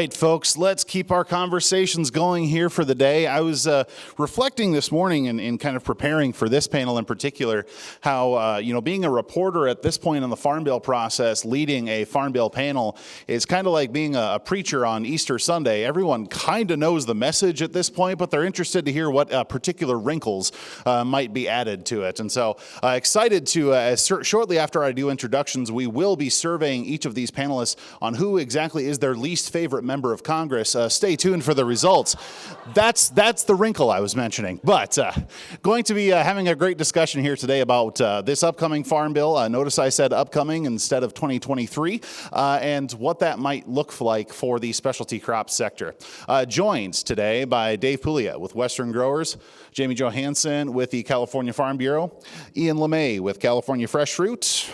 right, folks, let's keep our conversations going here for the day. I was reflecting this morning in kind of preparing for this panel in particular, how, being a reporter at this point in the Farm Bill process, leading a Farm Bill panel is kind of like being a preacher on Easter Sunday. Everyone kind of knows the message at this point, but they're interested to hear what particular wrinkles might be added to it. And so excited to, shortly after I do introductions, we will be surveying each of these panelists on who exactly is their least favorite member of Congress. Stay tuned for the results. That's the wrinkle I was mentioning. But going to be having a great discussion here today about this upcoming Farm Bill. Notice I said upcoming instead of 2023, and what that might look like for the specialty crops sector. Joined today by Dave Puglia with Western Growers, Jamie Johansson with the California Farm Bureau, Ian LeMay with California Fresh Fruit,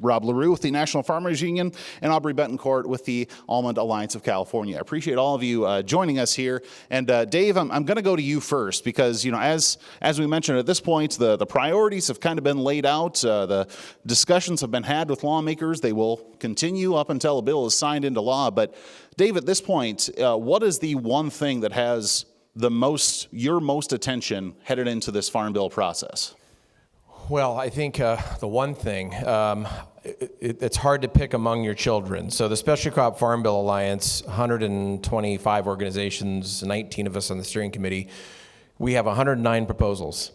Rob Larew with the National Farmers Union, and Aubrey Bettencourt with the Almond Alliance of California. I appreciate all of you joining us here. And Dave, I'm going to go to you first because, as we mentioned at this point, the priorities have kind of been laid out. The discussions have been had with lawmakers. They will continue up until a bill is signed into law. But Dave, at this point, what is the one thing that has your most attention headed into this Farm Bill process? Well, I think the one thing, it's hard to pick among your children. So the Specialty Crop Farm Bill Alliance, 125 organizations, 19 of us on the steering committee, we have 109 proposals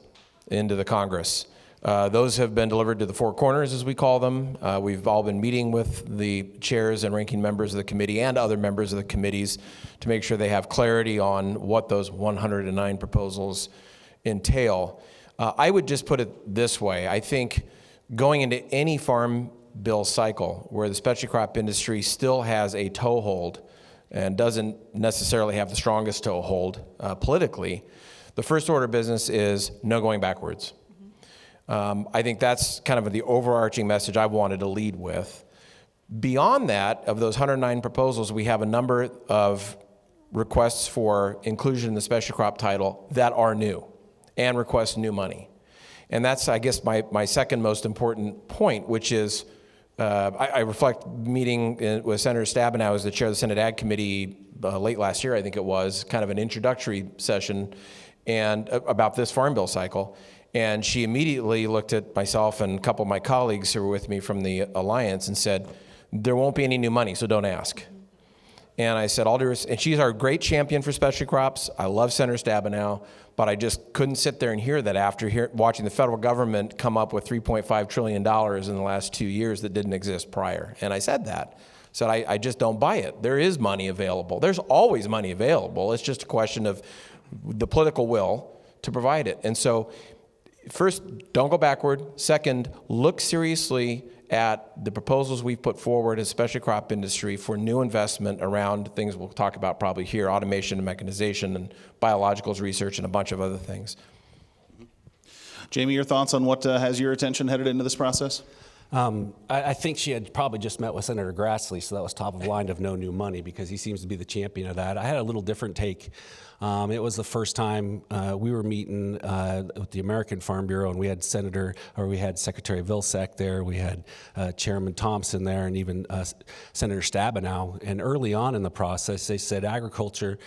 into the Congress. Those have been delivered to the four corners, as we call them. We've all been meeting with the chairs and ranking members of the committee and other members of the committees to make sure they have clarity on what those 109 proposals entail. I would just put it this way. I think going into any farm bill cycle where the specialty crop industry still has a toehold and doesn't necessarily have the strongest toehold politically, the first order of business is no going backwards. I think that's kind of the overarching message I wanted to lead with. Beyond that, of those 109 proposals, we have a number of requests for inclusion in the special crop title that are new and request new money. And that's, I guess, my second most important point, which is I reflect meeting with Senator Stabenow as the chair of the Senate Ag Committee late last year, I think it was, kind of an introductory session and about this Farm Bill cycle. And she immediately looked at myself and a couple of my colleagues who were with me from the Alliance and said, there won't be any new money, so don't ask. And I said, and she's our great champion for specialty crops. I love Senator Stabenow, but I just couldn't sit there and hear that after watching the federal government come up with $3.5 trillion in the last 2 years that didn't exist prior. And I said that. Said, I just don't buy it. There is money available. There's always money available. It's just a question of the political will to provide it. And so, first, don't go backward. Second, look seriously at the proposals we've put forward as specialty crop industry for new investment around things we'll talk about probably here, automation and mechanization and biologicals research and a bunch of other things. Jamie, your thoughts on what has your attention headed into this process? I think she had probably just met with Senator Grassley, so that was top of mind of no new money because he seems to be the champion of that. I had a little different take. It was the first time we were meeting with the American Farm Bureau, and we had Secretary Vilsack there, we had Chairman Thompson there, and even Senator Stabenow. And early on in the process, they said agriculture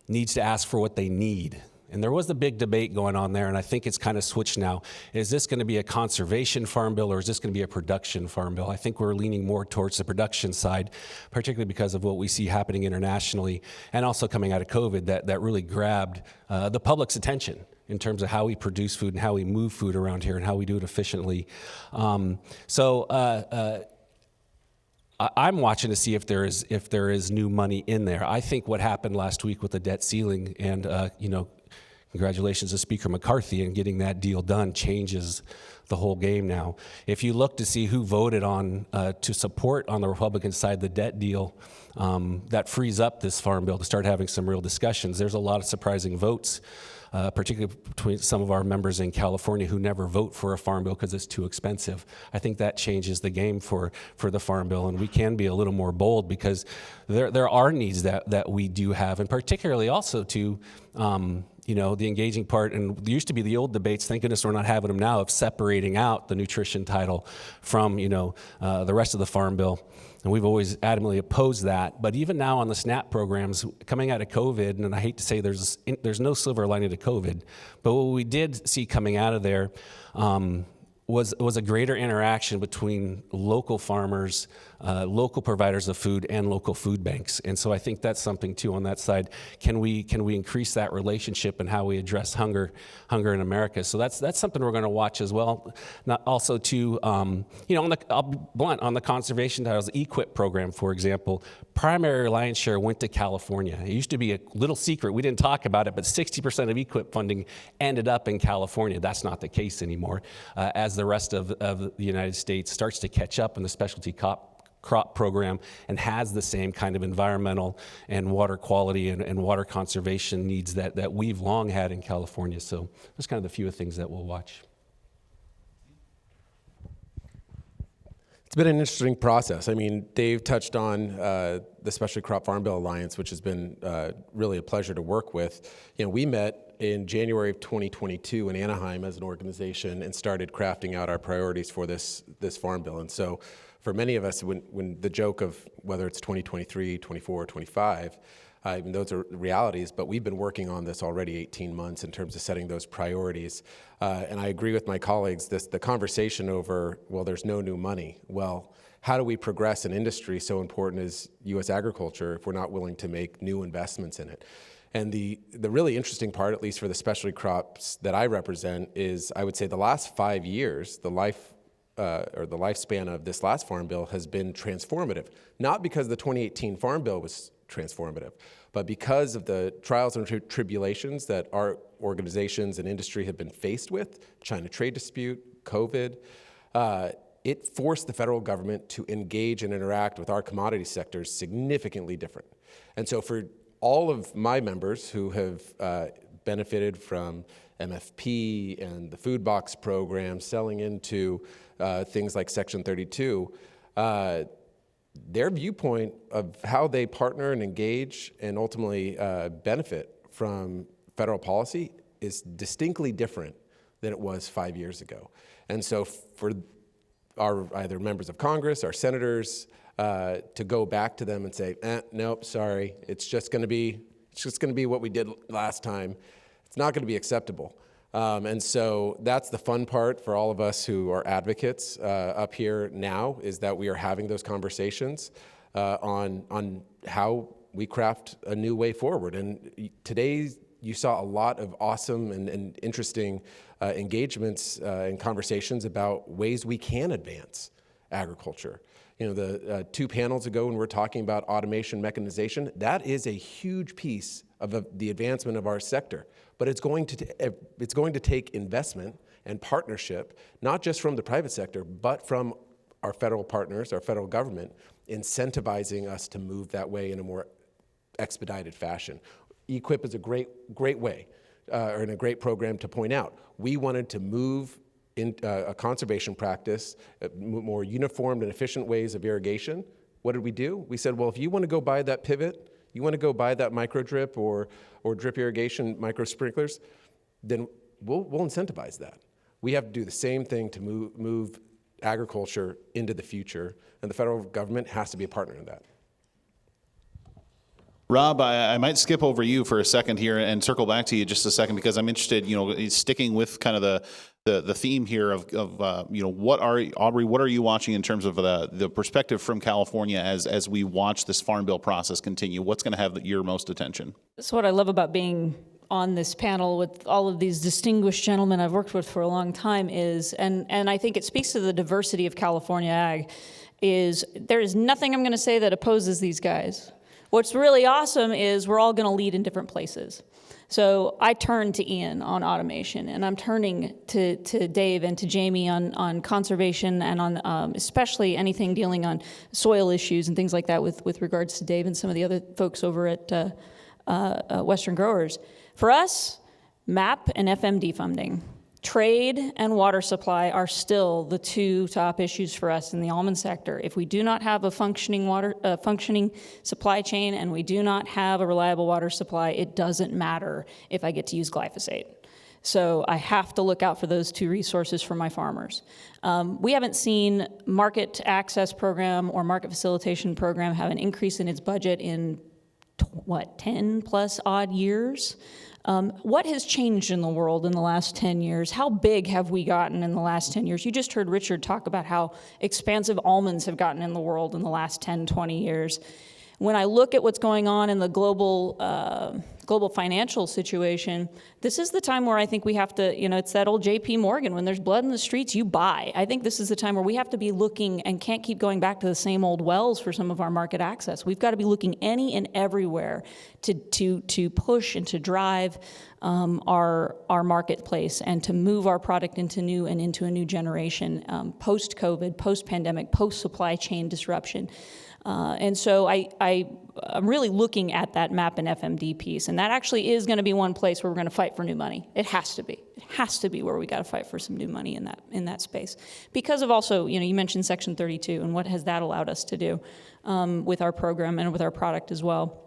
needs to ask for what they need. And there was a big debate going on there, and I think it's kind of switched now. Is this going to be a conservation farm bill, or is this going to be a production farm bill? I think we're leaning more towards the production side, particularly because of what we see happening internationally and also coming out of COVID that really grabbed the public's attention in terms of how we produce food and how we move food around here and how we do it efficiently. I'm watching to see if there is new money in there. I think what happened last week with the debt ceiling and congratulations to Speaker McCarthy and getting that deal done changes the whole game now. If you look to see who voted on to support on the Republican side the debt deal, that frees up this farm bill to start having some real discussions. There's a lot of surprising votes, particularly between some of our members in California who never vote for a farm bill because it's too expensive. I think that changes the game for the farm bill, and we can be a little more bold because there are needs that we do have, and particularly also to the engaging part, and there used to be the old debates, thank goodness we're not having them now, of separating out the nutrition title from, the rest of the Farm Bill. And we've always adamantly opposed that. But even now on the SNAP programs coming out of COVID, and I hate to say there's no silver lining to COVID, but what we did see coming out of there was a greater interaction between local farmers, local providers of food, and local food banks. And so I think that's something too on that side. Can we increase that relationship and how we address hunger in America? So that's something we're going to watch as well. Not also too, I'll be blunt, on the conservation titles, the EQIP program, for example, primary lion's share went to California. It used to be a little secret. We didn't talk about it, but 60% of EQIP funding ended up in California. That's not the case anymore. As the rest of the United States starts to catch up in the specialty crop program and has the same kind of environmental and water quality and water conservation needs that we've long had in California. So those kind of the few things that we'll watch. It's been an interesting process. I mean, Dave touched on the Specialty Crop Farm Bill Alliance, which has been really a pleasure to work with. We met in January of 2022 in Anaheim as an organization and started crafting out our priorities for this farm bill. And so for many of us, when the joke of whether it's 2023, 24, 25, those are realities, but we've been working on this already 18 months in terms of setting those priorities. And I agree with my colleagues, the conversation over, well, there's no new money. Well, how do we progress an industry so important as U.S. agriculture if we're not willing to make new investments in it? And the really interesting part, at least for the specialty crops that I represent, is I would say the last 5 years, the lifespan of this last farm bill has been transformative. Not because the 2018 farm bill was transformative, but because of the trials and tribulations that our organizations and industry have been faced with, China trade dispute, COVID, it forced the federal government to engage and interact with our commodity sectors significantly different. And so for all of my members who have benefited from MFP and the food box program, selling into things like Section 32, their viewpoint of how they partner and engage and ultimately benefit from federal policy is distinctly different than it was 5 years ago. And so for our either members of Congress, our senators, to go back to them and say, nope, sorry, it's just going to be what we did last time. It's not going to be acceptable. And so that's the fun part for all of us who are advocates up here now, is that we are having those conversations on how we craft a new way forward. And today you saw a lot of awesome and interesting engagements and conversations about ways we can advance agriculture. The 2 panels ago when we were talking about automation, mechanization, that is a huge piece of the advancement of our sector. But it's going to take investment and partnership, not just from the private sector, but from our federal partners, our federal government, incentivizing us to move that way in a more expedited fashion. EQIP is a great way, and a great program to point out. We wanted to move in a conservation practice, more uniformed and efficient ways of irrigation. What did we do? We said, well, if you want to go buy that pivot, you want to go buy that micro drip or drip irrigation micro sprinklers, then we'll incentivize that. We have to do the same thing to move agriculture into the future, and the federal government has to be a partner in that. Rob, I might skip over you for a second here and circle back to you just a second, because I'm interested, sticking with kind of the theme here of Aubrey, what are you watching in terms of the perspective from California as we watch this Farm Bill process continue? What's going to have your most attention? That's what I love about being on this panel with all of these distinguished gentlemen I've worked with for a long time is, and I think it speaks to the diversity of California ag, is there is nothing I'm going to say that opposes these guys. What's really awesome is we're all going to lead in different places. So I turn to Ian on automation, and I'm turning to Dave and to Jamie on conservation and on especially anything dealing on soil issues and things like that with regards to Dave and some of the other folks over at Western Growers. For us, MAP and FMD funding. Trade and water supply are still the two top issues for us in the almond sector. If we do not have a functioning supply chain and we do not have a reliable water supply, it doesn't matter if I get to use glyphosate. So I have to look out for those two resources for my farmers. We haven't seen market access program or market facilitation program have an increase in its budget in 10 plus odd years. What has changed in the world in the last 10 years? How big have we gotten in the last 10 years? You just heard Richard talk about how expansive almonds have gotten in the world in the last 10, 20 years. When I look at what's going on in the global financial situation, this is the time where I think we have to, it's that old J.P. Morgan, when there's blood in the streets, you buy. I think this is the time where we have to be looking and can't keep going back to the same old wells for some of our market access. We've got to be looking any and everywhere to push and to drive our marketplace and to move our product into a new generation, post-COVID, post-pandemic, post-supply chain disruption. And so I'm really looking at that MAP and FMD piece, and that actually is going to be one place where we're going to fight for new money. It has to be. It has to be where we got to fight for some new money in that space. Because of also, you mentioned Section 32, and what has that allowed us to do with our program and with our product as well.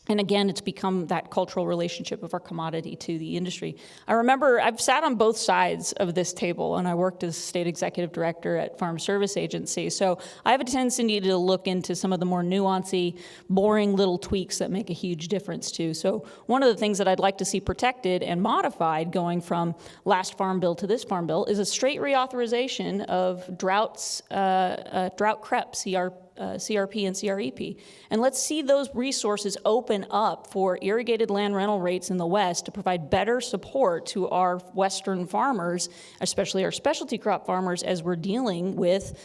And again, it's become that cultural relationship of our commodity to the industry. I remember I've sat on both sides of this table, and I worked as state executive director at Farm Service Agency. So I have a tendency to look into some of the more nuancy, boring little tweaks that make a huge difference too. So one of the things that I'd like to see protected and modified going from last Farm Bill to this Farm Bill is a straight reauthorization of drought CREP, CRP and CREP. And let's see those resources open up for irrigated land rental rates in the West to provide better support to our Western farmers, especially our specialty crop farmers, as we're dealing with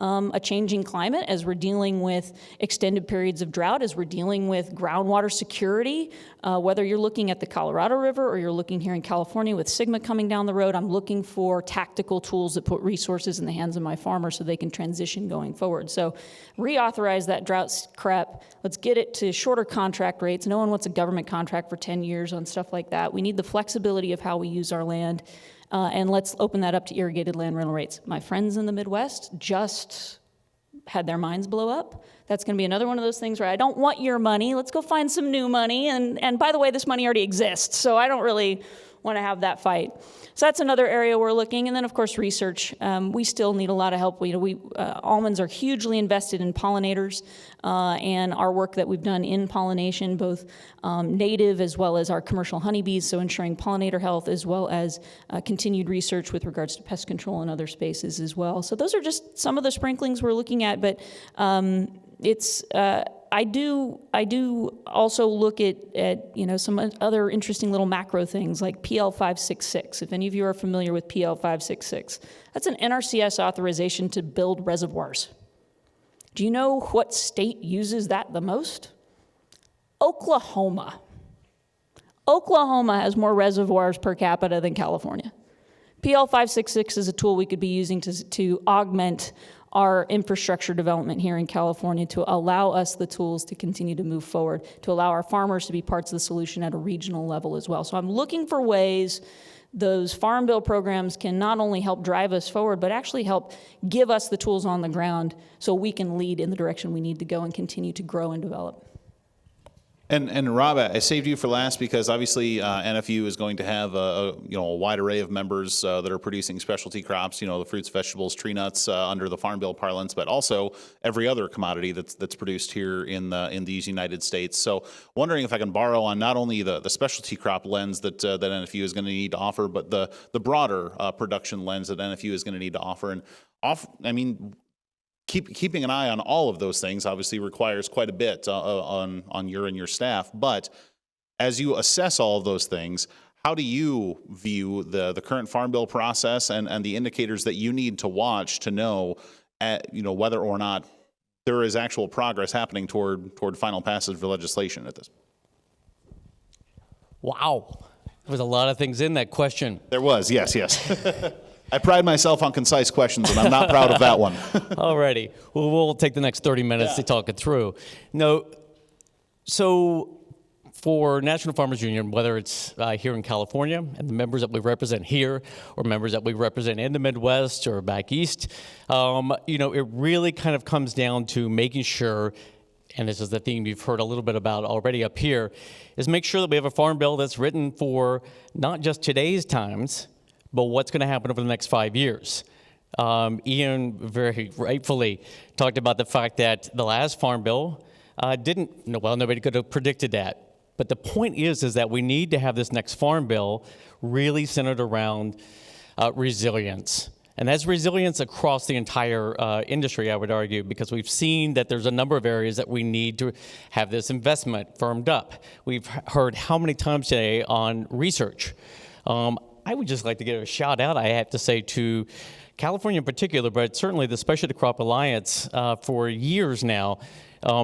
a changing climate, as we're dealing with extended periods of drought, as we're dealing with groundwater security. Whether you're looking at the Colorado River or you're looking here in California with Sigma coming down the road, I'm looking for tactical tools that put resources in the hands of my farmers so they can transition going forward. So reauthorize that drought CREP. Let's get it to shorter contract rates. No one wants a government contract for 10 years on stuff like that. We need the flexibility of how we use our land. And let's open that up to irrigated land rental rates. My friends in the Midwest just had their minds blow up. That's going to be another one of those things where I don't want your money. Let's go find some new money. And by the way, this money already exists, so I don't really want to have that fight. So that's another area we're looking. And then, of course, research. We still need a lot of help. Almonds are hugely invested in pollinators, and our work that we've done in pollination, both native as well as our commercial honeybees, so ensuring pollinator health, as well as continued research with regards to pest control in other spaces as well. So those are just some of the sprinklings we're looking at, but I do also look at some other interesting little macro things like PL 566. If any of you are familiar with PL 566, that's an NRCS authorization to build reservoirs. Do you know what state uses that the most? Oklahoma. Oklahoma has more reservoirs per capita than California. PL 566 is a tool we could be using to augment our infrastructure development here in California, to allow us the tools to continue to move forward, to allow our farmers to be parts of the solution at a regional level as well. So I'm looking for ways those Farm Bill programs can not only help drive us forward, but actually help give us the tools on the ground so we can lead in the direction we need to go and continue to grow and develop. And Rob, I saved you for last because obviously NFU is going to have a wide array of members that are producing specialty crops, the fruits, vegetables, tree nuts under the Farm Bill parlance, but also every other commodity that's produced here in these United States. So wondering if I can borrow on not only the specialty crop lens that NFU is going to need to offer, but the broader production lens that NFU is going to need to offer. Keeping an eye on all of those things obviously requires quite a bit on your and your staff. But as you assess all of those things, how do you view the current Farm Bill process and the indicators that you need to watch to know, whether or not there is actual progress happening toward final passage of legislation at this? Wow, there was a lot of things in that question. There was, yes. I pride myself on concise questions, and I'm not proud of that one. Alrighty. Well, we'll take the next 30 minutes to talk it through. No, so for National Farmers Union, whether it's here in California and the members that we represent here, or members that we represent in the Midwest or back east, it really kind of comes down to making sure, and this is the theme you've heard a little bit about already up here, is make sure that we have a farm bill that's written for not just today's times, but what's going to happen over the next 5 years. Ian very rightfully talked about the fact that the last farm bill nobody could have predicted that. But the point is that we need to have this next farm bill really centered around resilience. And that's resilience across the entire industry, I would argue, because we've seen that there's a number of areas that we need to have this investment firmed up. We've heard how many times today on research. I would just like to give a shout out, I have to say, to California in particular, but certainly the Specialty Crop Alliance for years now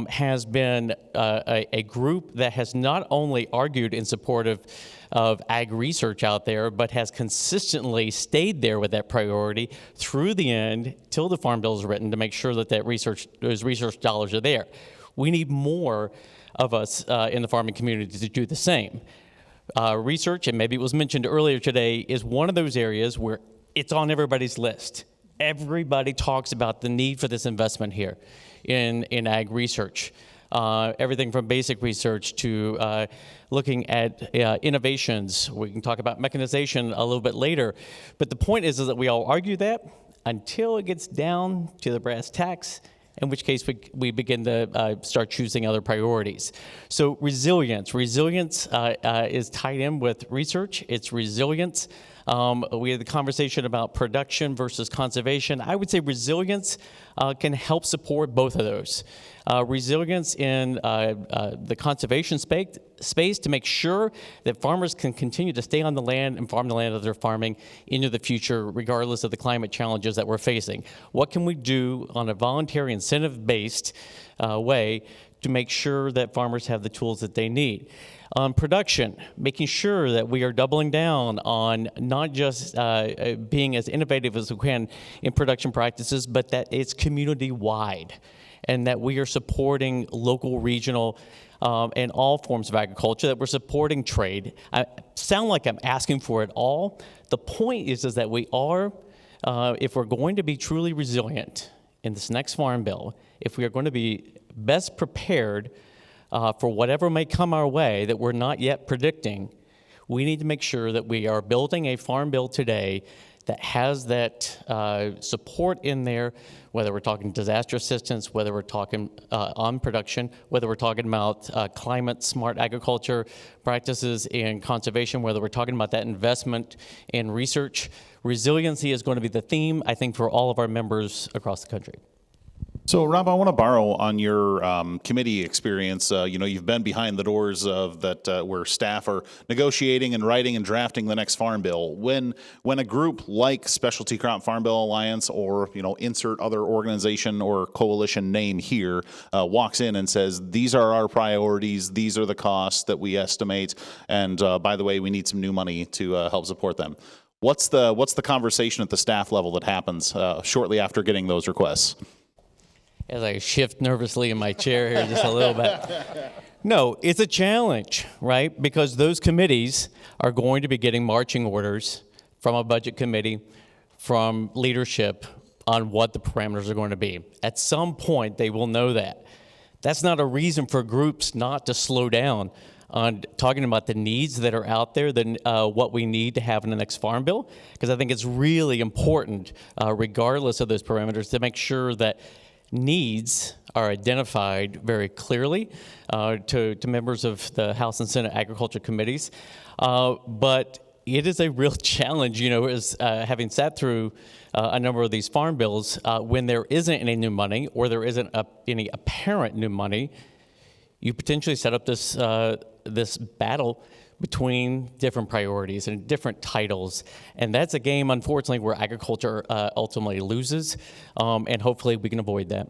has been a group that has not only argued in support of ag research out there, but has consistently stayed there with that priority through the end till the Farm Bill is written to make sure that those research dollars are there. We need more of us in the farming community to do the same. Research, and maybe it was mentioned earlier today, is one of those areas where it's on everybody's list. Everybody talks about the need for this investment here in ag research. Everything from basic research to looking at innovations. We can talk about mechanization a little bit later. But the point is that we all argue that until it gets down to the brass tacks, in which case we begin to start choosing other priorities. So resilience is tied in with research. It's resilience. We had the conversation about production versus conservation. I would say resilience can help support both of those. Resilience in the conservation space to make sure that farmers can continue to stay on the land and farm the land that they're farming into the future, regardless of the climate challenges that we're facing. What can we do on a voluntary incentive-based way to make sure that farmers have the tools that they need? On production, making sure that we are doubling down on not just being as innovative as we can in production practices, but that it's community-wide, and that we are supporting local, regional, and all forms of agriculture, that we're supporting trade. I sound like I'm asking for it all. The point is that we are, if we're going to be truly resilient in this next farm bill, if we are going to be best prepared for whatever may come our way that we're not yet predicting, we need to make sure that we are building a farm bill today that has that support in there, whether we're talking disaster assistance, whether we're talking on production, whether we're talking about climate-smart agriculture practices and conservation, whether we're talking about that investment in research. Resiliency is going to be the theme, I think, for all of our members across the country. So, Rob, I want to borrow on your committee experience. You've been behind the doors of that where staff are negotiating and writing and drafting the next farm bill. When a group like Specialty Crop Farm Bill Alliance, or insert other organization or coalition name here, walks in and says, "These are our priorities. These are the costs that we estimate, and by the way, we need some new money to help support them." What's the conversation at the staff level that happens shortly after getting those requests? As I shift nervously in my chair here just a little bit. No, it's a challenge, right? Because those committees are going to be getting marching orders from a budget committee, from leadership on what the parameters are going to be. At some point, they will know that. That's not a reason for groups not to slow down on talking about the needs that are out there, than what we need to have in the next farm bill, because I think it's really important, regardless of those parameters, to make sure that needs are identified very clearly to members of the House and Senate Agriculture Committees. But it is a real challenge, as having sat through a number of these farm bills, when there isn't any new money, or there isn't any apparent new money, you potentially set up this battle between different priorities and different titles. And that's a game, unfortunately, where agriculture ultimately loses, and hopefully we can avoid that.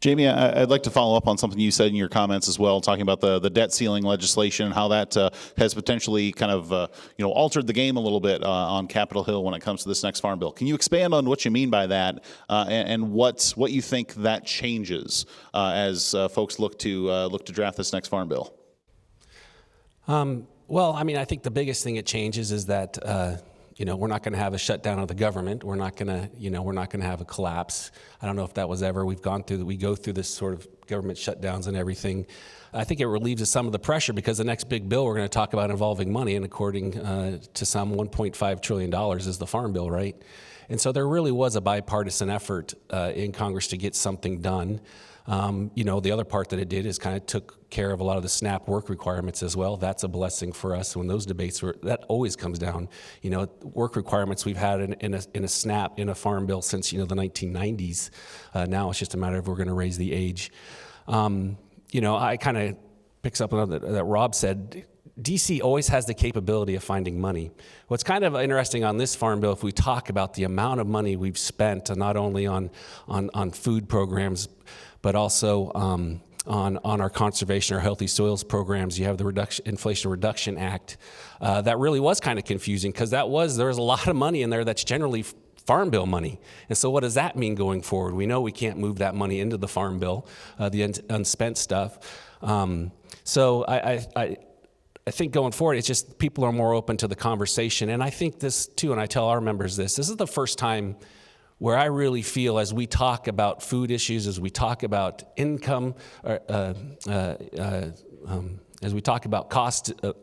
Jamie, I'd like to follow up on something you said in your comments as well, talking about the debt ceiling legislation and how that has potentially kind of altered the game a little bit on Capitol Hill when it comes to this next farm bill. Can you expand on what you mean by that, and what you think that changes as folks look to draft this next farm bill? Well, I mean, I think the biggest thing it changes is that, we're not going to have a shutdown of the government. We're not going to have a collapse. I don't know if that was ever, we go through this sort of government shutdowns and everything. I think it relieves us some of the pressure because the next big bill we're going to talk about involving money, and according to some, $1.5 trillion is the Farm Bill, right? And so there really was a bipartisan effort in Congress to get something done. The other part that it did is kind of took care of a lot of the SNAP work requirements as well. That's a blessing for us when those debates that always comes down. Work requirements we've had in a SNAP, in a Farm Bill since, the 1990s. Now it's just a matter of we're going to raise the age. I kind of picks up on that Rob said, DC always has the capability of finding money. What's kind of interesting on this Farm Bill, if we talk about the amount of money we've spent, not only on food programs, but also on our conservation or healthy soils programs. You have the Inflation Reduction Act. That really was kind of confusing because there was a lot of money in there that's generally Farm Bill money. And so what does that mean going forward? We know we can't move that money into the Farm Bill, the unspent stuff. So I think going forward, it's just people are more open to the conversation. And I think this too, and I tell our members this is the first time where I really feel as we talk about food issues, as we talk about income, as we talk about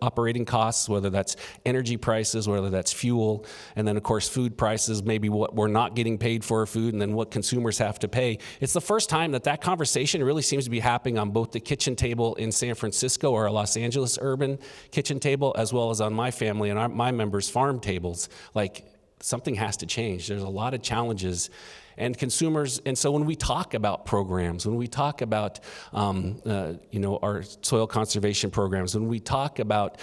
operating costs, whether that's energy prices, whether that's fuel, and then of course food prices, maybe what we're not getting paid for our food, and then what consumers have to pay. It's the first time that conversation really seems to be happening on both the kitchen table in San Francisco or Los Angeles urban kitchen table, as well as on my family and my members' farm tables. Like, something has to change. There's a lot of challenges. And consumers, and so when we talk about programs, when we talk about our soil conservation programs, when we talk about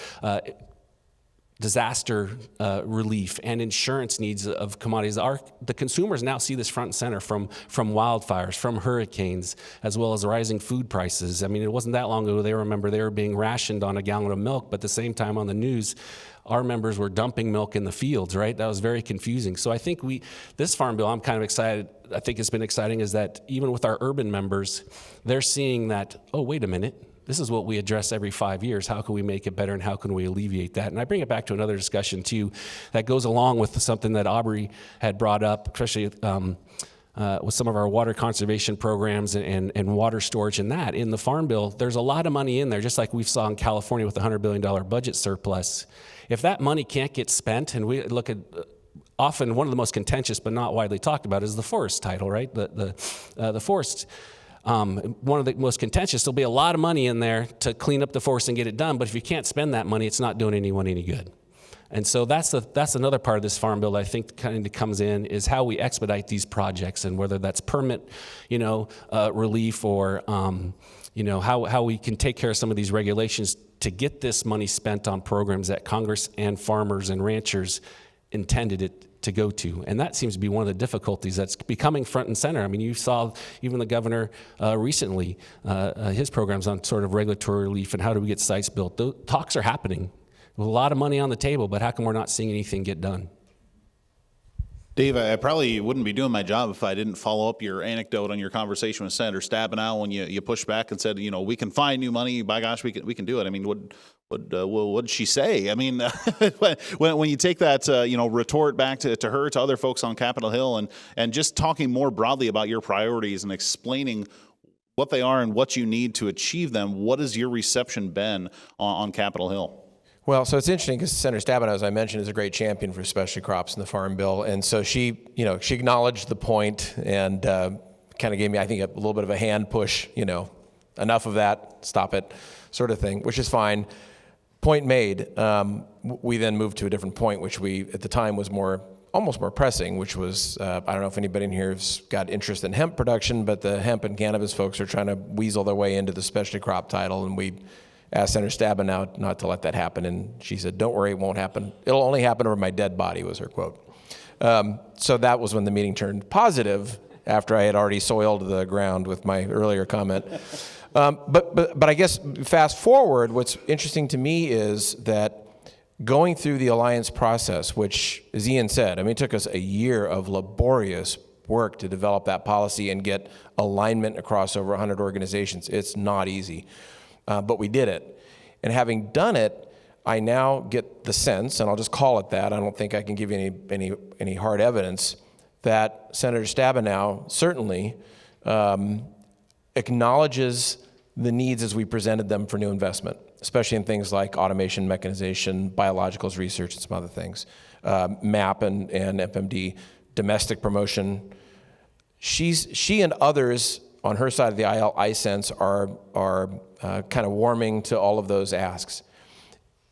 disaster relief and insurance needs of commodities, the consumers now see this front and center from wildfires, from hurricanes, as well as rising food prices. I mean, it wasn't that long ago they were being rationed on a gallon of milk, but at the same time on the news, our members were dumping milk in the fields, right? That was very confusing. So I think this Farm Bill, I'm kind of excited. I think it's been exciting is that even with our urban members, they're seeing that, oh, wait a minute, this is what we address every 5 years. How can we make it better and how can we alleviate that? And I bring it back to another discussion too that goes along with something that Aubrey had brought up, especially with some of our water conservation programs and water storage and that. In the Farm Bill, there's a lot of money in there, just like we saw in California with the $100 billion budget surplus. If that money can't get spent, and we look at often one of the most contentious but not widely talked about is the forest title, right? The forest, one of the most contentious, there'll be a lot of money in there to clean up the forest and get it done, but if you can't spend that money, it's not doing anyone any good. And so that's another part of this Farm Bill that I think kind of comes in is how we expedite these projects and whether that's permit, relief or, how we can take care of some of these regulations to get this money spent on programs that Congress and farmers and ranchers intended it to go to. And that seems to be one of the difficulties that's becoming front and center. I mean, you saw even the governor recently, his programs on sort of regulatory relief and how do we get sites built. Those talks are happening. With a lot of money on the table, but how come we're not seeing anything get done? Dave, I probably wouldn't be doing my job if I didn't follow up your anecdote on your conversation with Senator Stabenow when you pushed back and said, we can find new money. By gosh, we can do it. I mean, what did she say? I mean, when you take that, retort back to her, to other folks on Capitol Hill, and just talking more broadly about your priorities and explaining what they are and what you need to achieve them, what has your reception been on Capitol Hill? Well, so it's interesting because Senator Stabenow, as I mentioned, is a great champion for specialty crops in the Farm Bill. And so she acknowledged the point and kind of gave me, I think, a little bit of a hand push, enough of that, stop it, sort of thing, which is fine. Point made. We then moved to a different point, which at the time was almost more pressing, which was, I don't know if anybody in here has got interest in hemp production, but the hemp and cannabis folks are trying to weasel their way into the specialty crop title, and we asked Senator Stabenow not to let that happen, and she said, don't worry, it won't happen. It'll only happen over my dead body, was her quote. So that was when the meeting turned positive after I had already soiled the ground with my earlier comment. But I guess fast forward, what's interesting to me is that going through the alliance process, which, as Ian said, it took us a year of laborious work to develop that policy and get alignment across over 100 organizations. It's not easy. But we did it. And having done it, I now get the sense, and I'll just call it that, I don't think I can give you any hard evidence, that Senator Stabenow certainly acknowledges the needs as we presented them for new investment, especially in things like automation, mechanization, biologicals research, and some other things, MAP and FMD, domestic promotion. She and others on her side of the aisle, I sense, are kind of warming to all of those asks.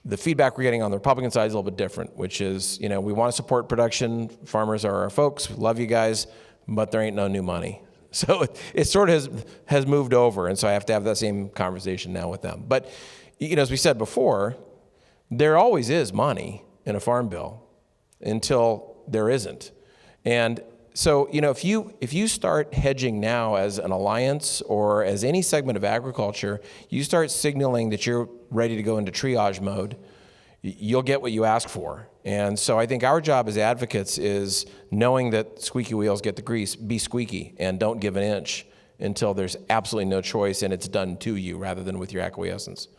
The feedback we're getting on the Republican side is a little bit different, which is, we want to support production. Farmers are our folks. We love you guys, but there ain't no new money. So it sort of has moved over, and so I have to have that same conversation now with them. But, as we said before, there always is money in a farm bill until there isn't. And so, if you start hedging now as an alliance or as any segment of agriculture, you start signaling that you're ready to go into triage mode, you'll get what you ask for. And so I think our job as advocates is knowing that squeaky wheels get the grease, be squeaky, and don't give an inch until there's absolutely no choice and it's done to you rather than with your acquiescence.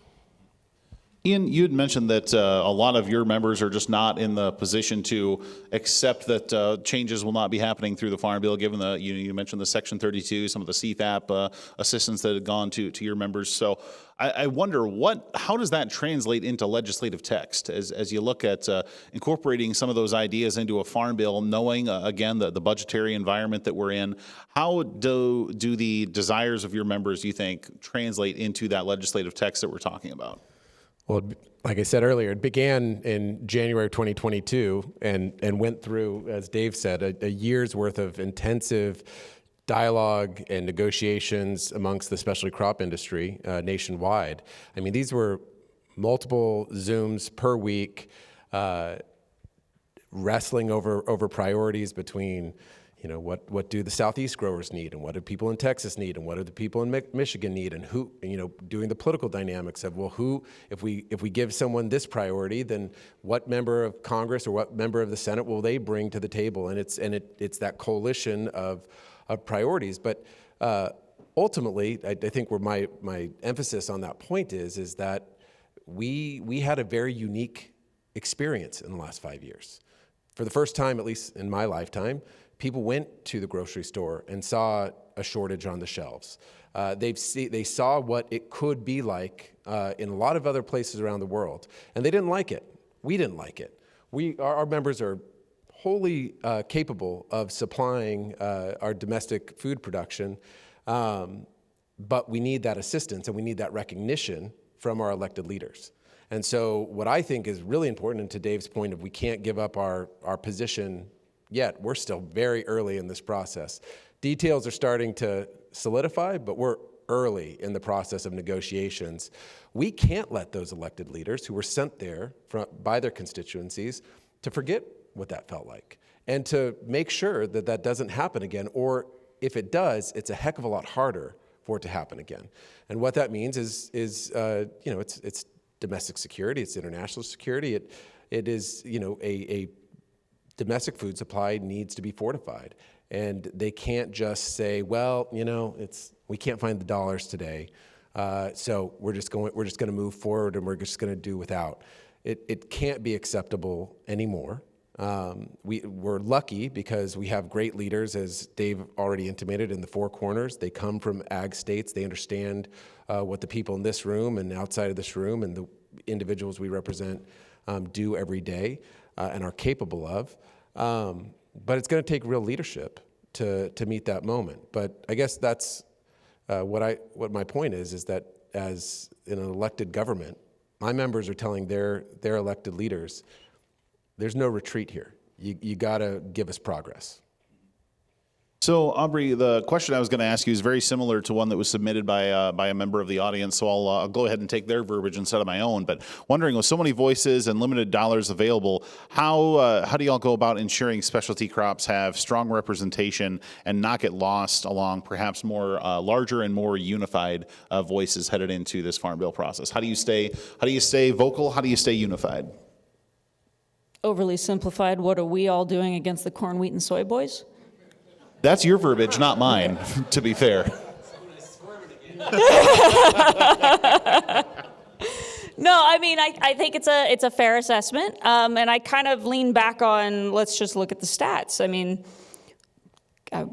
Ian, you had mentioned that a lot of your members are just not in the position to accept that changes will not be happening through the Farm Bill, given the, you mentioned the Section 32, some of the CFAP assistance that had gone to your members. So I wonder, how does that translate into legislative text as you look at incorporating some of those ideas into a Farm Bill, knowing, again, the budgetary environment that we're in? How do the desires of your members, you think, translate into that legislative text that we're talking about? Well, like I said earlier, it began in January of 2022 and went through, as Dave said, a year's worth of intensive dialogue and negotiations amongst the specialty crop industry nationwide. I mean, these were multiple Zooms per week, wrestling over priorities between, what do the Southeast growers need, and what do people in Texas need, and what do the people in Michigan need, and who, doing the political dynamics of, if we give someone this priority, then what member of Congress or what member of the Senate will they bring to the table? And it's that coalition of priorities. But ultimately, I think where my emphasis on that point is that we had a very unique experience in the last 5 years. For the first time, at least in my lifetime, people went to the grocery store and saw a shortage on the shelves. They saw what it could be like in a lot of other places around the world, and they didn't like it. We didn't like it. Our members are wholly capable of supplying our domestic food production, but we need that assistance and we need that recognition from our elected leaders. And so what I think is really important, and to Dave's point of we can't give up our position yet, we're still very early in this process. Details are starting to solidify, but we're early in the process of negotiations. We can't let those elected leaders who were sent there by their constituencies to forget what that felt like, and to make sure that that doesn't happen again, or if it does, it's a heck of a lot harder for it to happen again. And what that means is it's domestic security, it's international security, it is, a domestic food supply needs to be fortified, and they can't just say, well, we can't find the dollars today, so we're just going to move forward and we're just going to do without. It can't be acceptable anymore. We're lucky because we have great leaders, as Dave already intimated, in the four corners. They come from ag states. They understand what the people in this room and outside of this room and the individuals we represent do every day and are capable of. But it's going to take real leadership to meet that moment. But I guess that's what my point is that as in an elected government, my members are telling their elected leaders, there's no retreat here. You got to give us progress. So, Aubrey, the question I was going to ask you is very similar to one that was submitted by a member of the audience, so I'll go ahead and take their verbiage instead of my own. But wondering, with so many voices and limited dollars available, how do y'all go about ensuring specialty crops have strong representation and not get lost along perhaps more larger and more unified voices headed into this Farm Bill process? How do you stay vocal? How do you stay unified? Overly simplified, what are we all doing against the corn, wheat, and soy boys? That's your verbiage, not mine, to be fair. No, I mean, I think it's a fair assessment, and I kind of lean back on, let's just look at the stats. I mean, I'm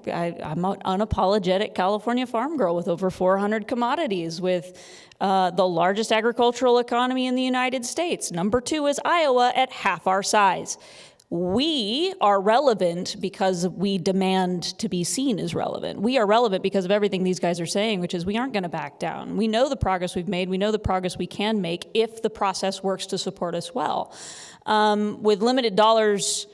an unapologetic California farm girl with over 400 commodities, with the largest agricultural economy in the United States. Number 2 is Iowa at half our size. We are relevant because we demand to be seen as relevant. We are relevant because of everything these guys are saying, which is we aren't going to back down. We know the progress we've made. We know the progress we can make if the process works to support us well. With limited dollars,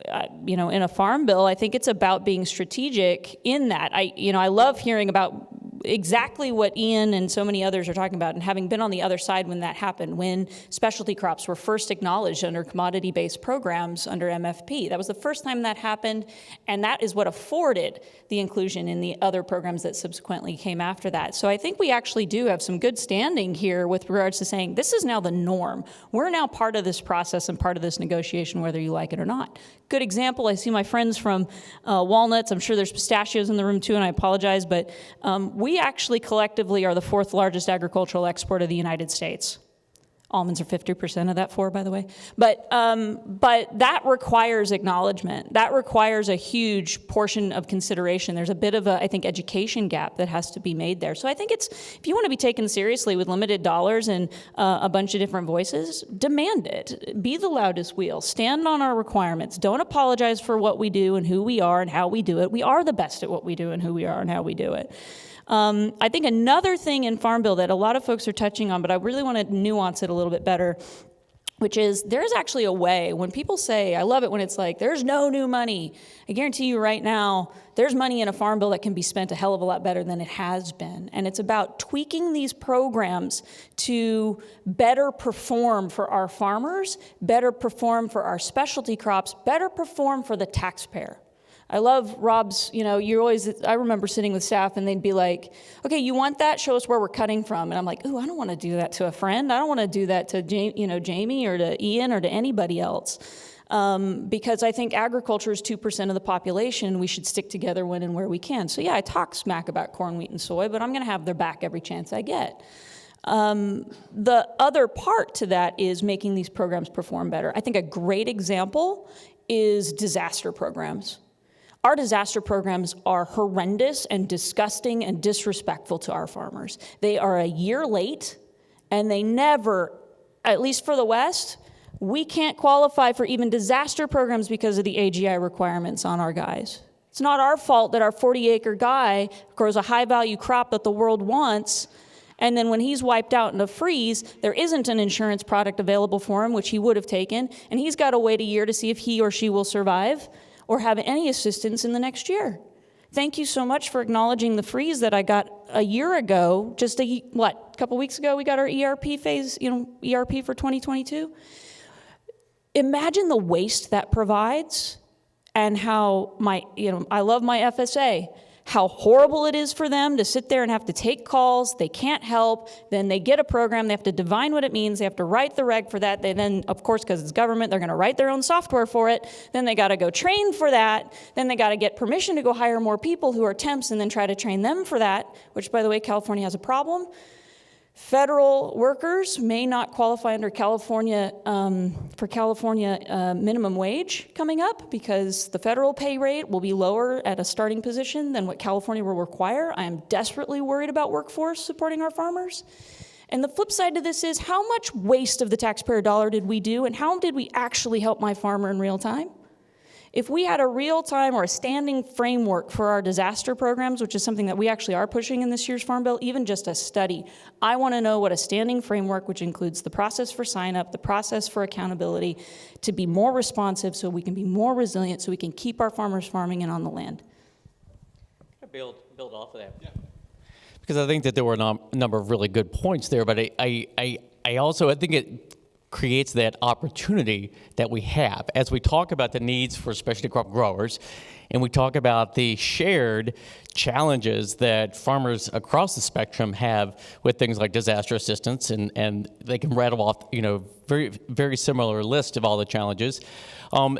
in a farm bill, I think it's about being strategic in that. I love hearing about exactly what Ian and so many others are talking about, and having been on the other side when that happened, when specialty crops were first acknowledged under commodity-based programs under MFP. That was the first time that happened, and that is what afforded the inclusion in the other programs that subsequently came after that. So I think we actually do have some good standing here with regards to saying this is now the norm. We're now part of this process and part of this negotiation, whether you like it or not. Good example, I see my friends from Walnuts. I'm sure there's pistachios in the room too, and I apologize, but we actually collectively are the 4th largest agricultural export of the United States. Almonds are 50% of that 4, by the way. But that requires acknowledgement. That requires a huge portion of consideration. There's a bit of I think, education gap that has to be made there. So I think if you want to be taken seriously with limited dollars and a bunch of different voices, demand it. Be the loudest wheel. Stand on our requirements. Don't apologize for what we do and who we are and how we do it. We are the best at what we do and who we are and how we do it. I think another thing in Farm Bill that a lot of folks are touching on, but I really want to nuance it a little bit better, which is there's actually a way. When people say, I love it when it's like, there's no new money. I guarantee you right now, there's money in a Farm Bill that can be spent a hell of a lot better than it has been. And it's about tweaking these programs to better perform for our farmers, better perform for our specialty crops, better perform for the taxpayer. I love Rob's, I remember sitting with staff and they'd be like, okay, you want that? Show us where we're cutting from. And I'm like, ooh, I don't want to do that to a friend. I don't want to do that to, Jamie or to Ian or to anybody else. Because I think agriculture is 2% of the population. We should stick together when and where we can. So yeah, I talk smack about corn, wheat, and soy, but I'm going to have their back every chance I get. The other part to that is making these programs perform better. I think a great example is disaster programs. Our disaster programs are horrendous and disgusting and disrespectful to our farmers. They are a year late, and they never, at least for the West, we can't qualify for even disaster programs because of the AGI requirements on our guys. It's not our fault that our 40-acre guy grows a high-value crop that the world wants, and then when he's wiped out in a freeze, there isn't an insurance product available for him, which he would have taken, and he's got to wait a year to see if he or she will survive or have any assistance in the next year. Thank you so much for acknowledging the freeze that I got a year ago, just a couple weeks ago, we got our ERP phase, ERP for 2022. Imagine the waste that provides and how I love my FSA, how horrible it is for them to sit there and have to take calls. They can't help. Then they get a program. They have to divine what it means. They have to write the reg for that. They then, of course, because it's government, they're going to write their own software for it. Then they got to go train for that. Then they got to get permission to go hire more people who are temps and then try to train them for that, which, by the way, California has a problem. Federal workers may not qualify under California for California minimum wage coming up because the federal pay rate will be lower at a starting position than what California will require. I am desperately worried about workforce supporting our farmers. And the flip side to this is how much waste of the taxpayer dollar did we do and how did we actually help my farmer in real time? If we had a real-time or a standing framework for our disaster programs, which is something that we actually are pushing in this year's Farm Bill, even just a study, I want to know what a standing framework, which includes the process for sign-up, the process for accountability, to be more responsive so we can be more resilient, so we can keep our farmers farming and on the land. Can I build off of that? Yeah. Because I think that there were a number of really good points there, but I also think it creates that opportunity that we have. As we talk about the needs for specialty crop growers, and we talk about the shared challenges that farmers across the spectrum have with things like disaster assistance, and they can rattle off, very, very similar list of all the challenges.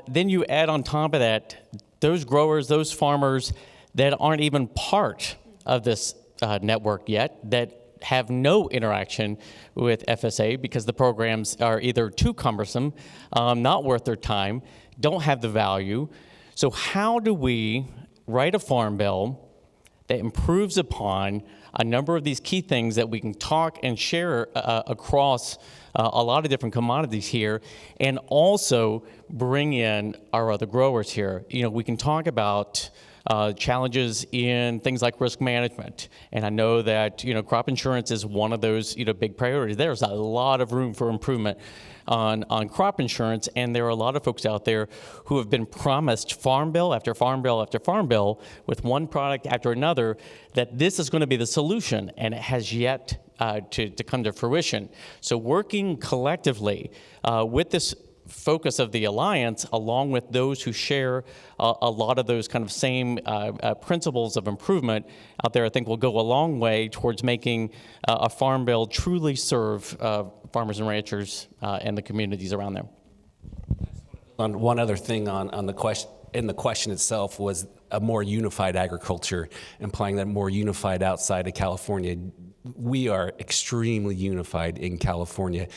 Then you add on top of that, those growers, those farmers that aren't even part of this network yet, that have no interaction with FSA because the programs are either too cumbersome, not worth their time, don't have the value. So how do we write a farm bill that improves upon a number of these key things that we can talk and share across a lot of different commodities here, and also bring in our other growers here? You know, we can talk about challenges in things like risk management, and I know that, you know, crop insurance is one of those, you know, big priorities. There's a lot of room for improvement on crop insurance, and there are a lot of folks out there who have been promised farm bill after farm bill after farm bill with one product after another that this is going to be the solution, and it has yet to come to fruition. So working collectively with this focus of the Alliance, along with those who share a lot of those kind of same principles of improvement out there, I think will go a long way towards making a farm bill truly serve farmers and ranchers and the communities around them. On one other thing on the question, in the question itself, was a more unified agriculture, implying that more unified outside of California. We are extremely unified in California.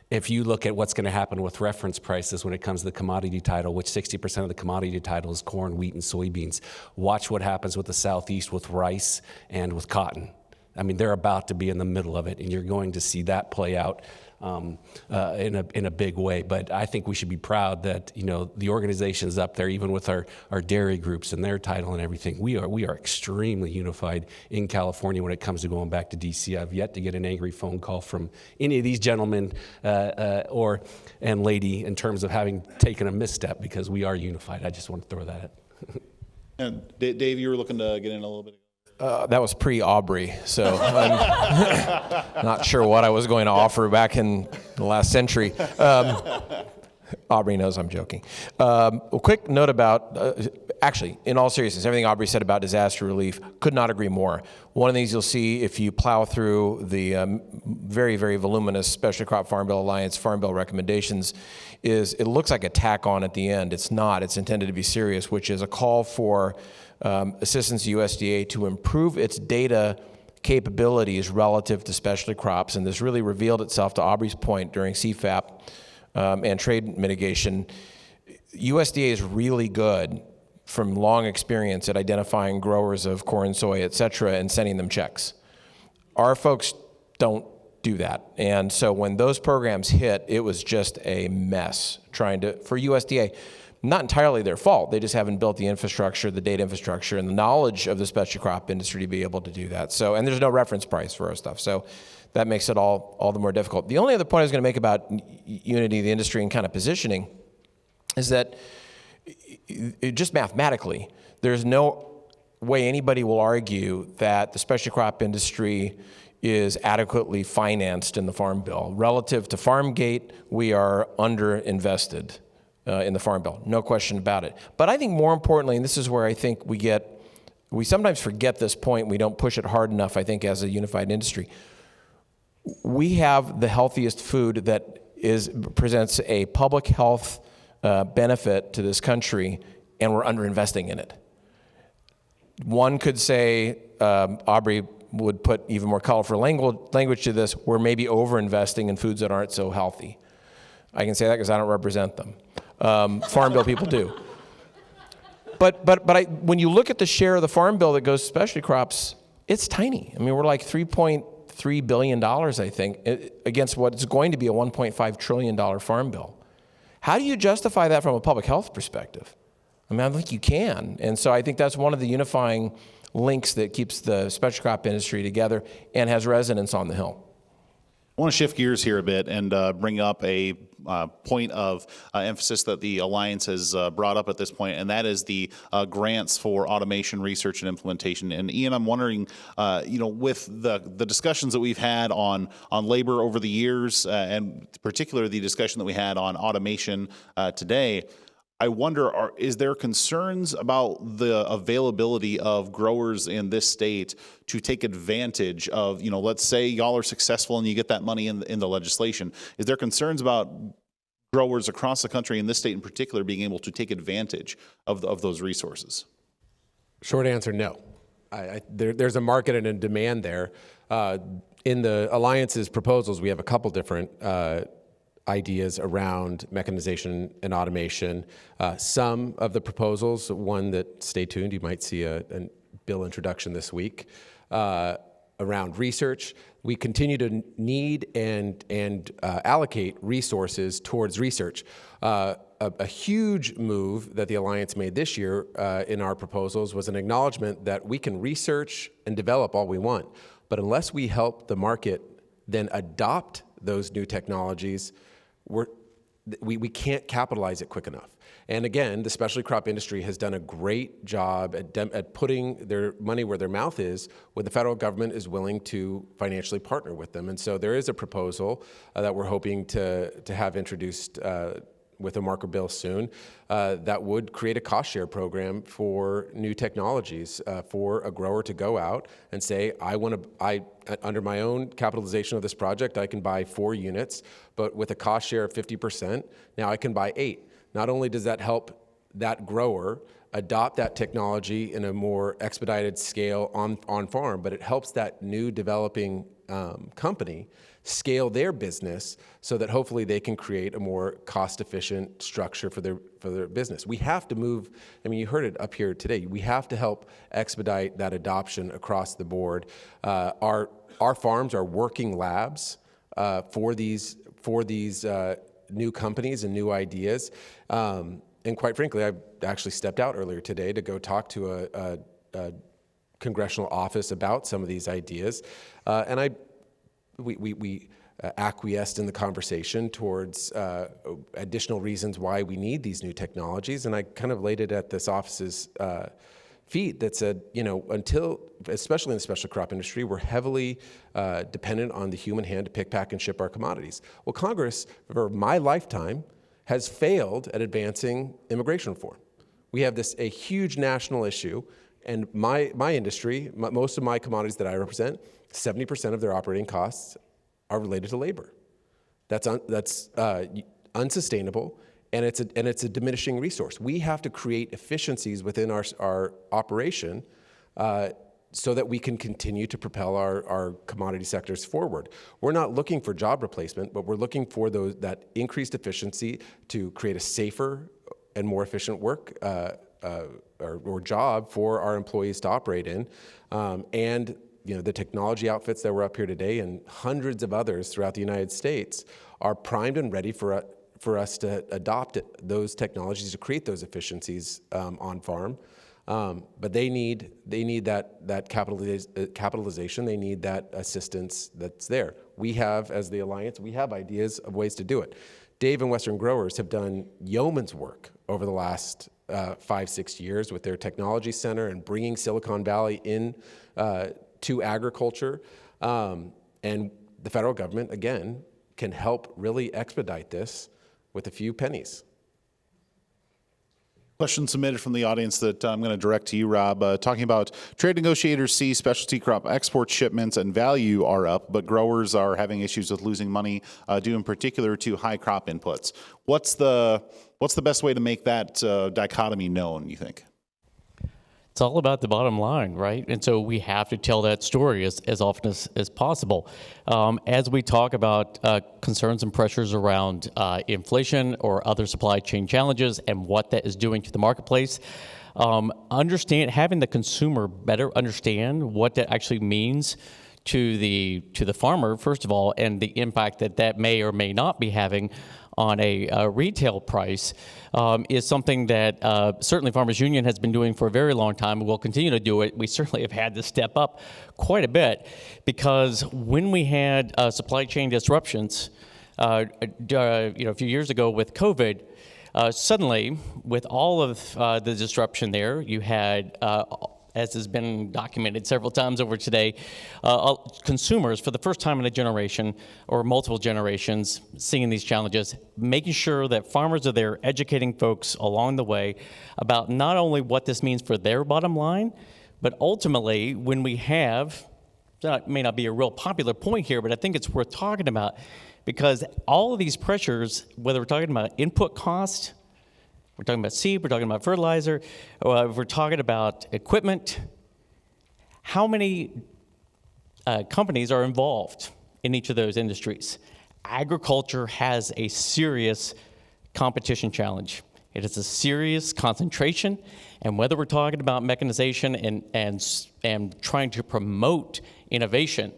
If you look at what's going to happen with reference prices when it comes to the commodity title, which 60% of the commodity title is corn, wheat, and soybeans, watch what happens with the Southeast with rice and with cotton. I mean, they're about to be in the middle of it, and you're going to see that play out in a big way. But I think we should be proud that, you know, the organizations up there, even with our dairy groups and their title and everything, we are extremely unified in California when it comes to going back to DC. I've yet to get an angry phone call from any of these gentlemen and lady in terms of having taken a misstep, because we are unified. I just want to throw that out. And Dave, you were looking to get in a little bit. That was pre-Aubrey, so I'm not sure what I was going to offer back in the last century. Aubrey knows I'm joking. A quick note about, actually, in all seriousness, everything Aubrey said about disaster relief, could not agree more. One of the things you'll see if you plow through the very, very voluminous Specialty Crop Farm Bill Alliance Farm Bill recommendations is it looks like a tack on at the end. It's not. It's intended to be serious, which is a call for assistance to USDA to improve its data capabilities relative to specialty crops. And this really revealed itself, to Aubrey's point, during CFAP and trade mitigation. USDA is really good, from long experience, at identifying growers of corn, soy, et cetera, and sending them checks. Our folks don't do that. And so when those programs hit, it was just a mess for USDA. Not entirely their fault. They just haven't built the infrastructure, the data infrastructure, and the knowledge of the specialty crop industry to be able to do that. So, and there's no reference price for our stuff. So that makes it all the more difficult. The only other point I was going to make about unity of the industry and kind of positioning is that just mathematically, there's no way anybody will argue that the specialty crop industry is adequately financed in the Farm Bill. Relative to Farmgate, we are underinvested in the Farm Bill, no question about it. But I think more importantly, and this is where I think we sometimes forget this point, we don't push it hard enough, I think, as a unified industry. We have the healthiest food that presents a public health benefit to this country, and we're underinvesting in it. One could say, Aubrey would put even more colorful language to this, we're maybe overinvesting in foods that aren't so healthy. I can say that because I don't represent them. Farm Bill people do. But when you look at the share of the Farm Bill that goes to specialty crops, it's tiny. I mean, we're like $3.3 billion, I think, against what is going to be a $1.5 trillion Farm Bill. How do you justify that from a public health perspective? I mean, I think you can. And so I think that's one of the unifying links that keeps the specialty crop industry together and has resonance on the Hill. I want to shift gears here a bit and bring up a point of emphasis that the Alliance has brought up at this point, and that is the grants for automation, research, and implementation. And Ian, I'm wondering, with the discussions that we've had on labor over the years, and particularly the discussion that we had on automation today, I wonder, is there concerns about the availability of growers in this state to take advantage of, let's say y'all are successful and you get that money in the legislation. Is there concerns about growers across the country, in this state in particular, being able to take advantage of those resources? Short answer, no. There's a market and a demand there. In the Alliance's proposals, we have a couple different ideas around mechanization and automation. Some of the proposals, one that, stay tuned, you might see a bill introduction this week, around research. We continue to need and allocate resources towards research. A huge move that the Alliance made this year in our proposals was an acknowledgement that we can research and develop all we want, but unless we help the market then adopt those new technologies, we can't capitalize it quick enough. And again, the specialty crop industry has done a great job at putting their money where their mouth is when the federal government is willing to financially partner with them. And so there is a proposal that we're hoping to have introduced with a marker bill soon that would create a cost share program for new technologies for a grower to go out and say, under my own capitalization of this project, I can buy 4 units, but with a cost share of 50%, now I can buy 8. Not only does that help that grower adopt that technology in a more expedited scale on farm, but it helps that new developing company scale their business so that hopefully they can create a more cost-efficient structure for their business. We have to move, I mean, you heard it up here today, we have to help expedite that adoption across the board. Our farms are working labs for these new companies and new ideas. And quite frankly, I actually stepped out earlier today to go talk to a congressional office about some of these ideas. And we acquiesced in the conversation towards additional reasons why we need these new technologies. And I kind of laid it at this office's feet that said, until, especially in the special crop industry, we're heavily dependent on the human hand to pick, pack, and ship our commodities. Well, Congress, for my lifetime, has failed at advancing immigration reform. We have a huge national issue, and my industry, most of my commodities that I represent, 70% of their operating costs are related to labor. That's unsustainable, and it's a diminishing resource. We have to create efficiencies within our operation so that we can continue to propel our commodity sectors forward. We're not looking for job replacement, but we're looking for that increased efficiency to create a safer and more efficient work or job for our employees to operate in. And the technology outfits that were up here today and hundreds of others throughout the United States are primed and ready for us to adopt those technologies to create those efficiencies on farm. But they need that capitalization. They need that assistance that's there. We have, as the Alliance, we have ideas of ways to do it. Dave and Western Growers have done yeoman's work over the last 5-6 years with their technology center and bringing Silicon Valley in to agriculture. And the federal government, again, can help really expedite this with a few pennies. Question submitted from the audience that I'm going to direct to you, Rob, talking about trade negotiators see specialty crop export shipments and value are up, but growers are having issues with losing money due in particular to high crop inputs. What's the best way to make that dichotomy known, you think? It's all about the bottom line, right? And so we have to tell that story as often as possible. As we talk about concerns and pressures around inflation or other supply chain challenges and what that is doing to the marketplace, having the consumer better understand what that actually means to the farmer, first of all, and the impact that may or may not be having on a retail price is something that certainly Farmers Union has been doing for a very long time and will continue to do it. We certainly have had to step up quite a bit because when we had supply chain disruptions, a few years ago with COVID, suddenly with all of the disruption there, you had as has been documented several times over today, consumers for the first time in a generation or multiple generations seeing these challenges, making sure that farmers are there educating folks along the way about not only what this means for their bottom line, but ultimately when we have, that may not be a real popular point here, but I think it's worth talking about because all of these pressures, whether we're talking about input cost, we're talking about seed, we're talking about fertilizer, we're talking about equipment. How many companies are involved in each of those industries. Agriculture has a serious competition challenge. It is a serious concentration, and whether we're talking about mechanization and trying to promote innovation,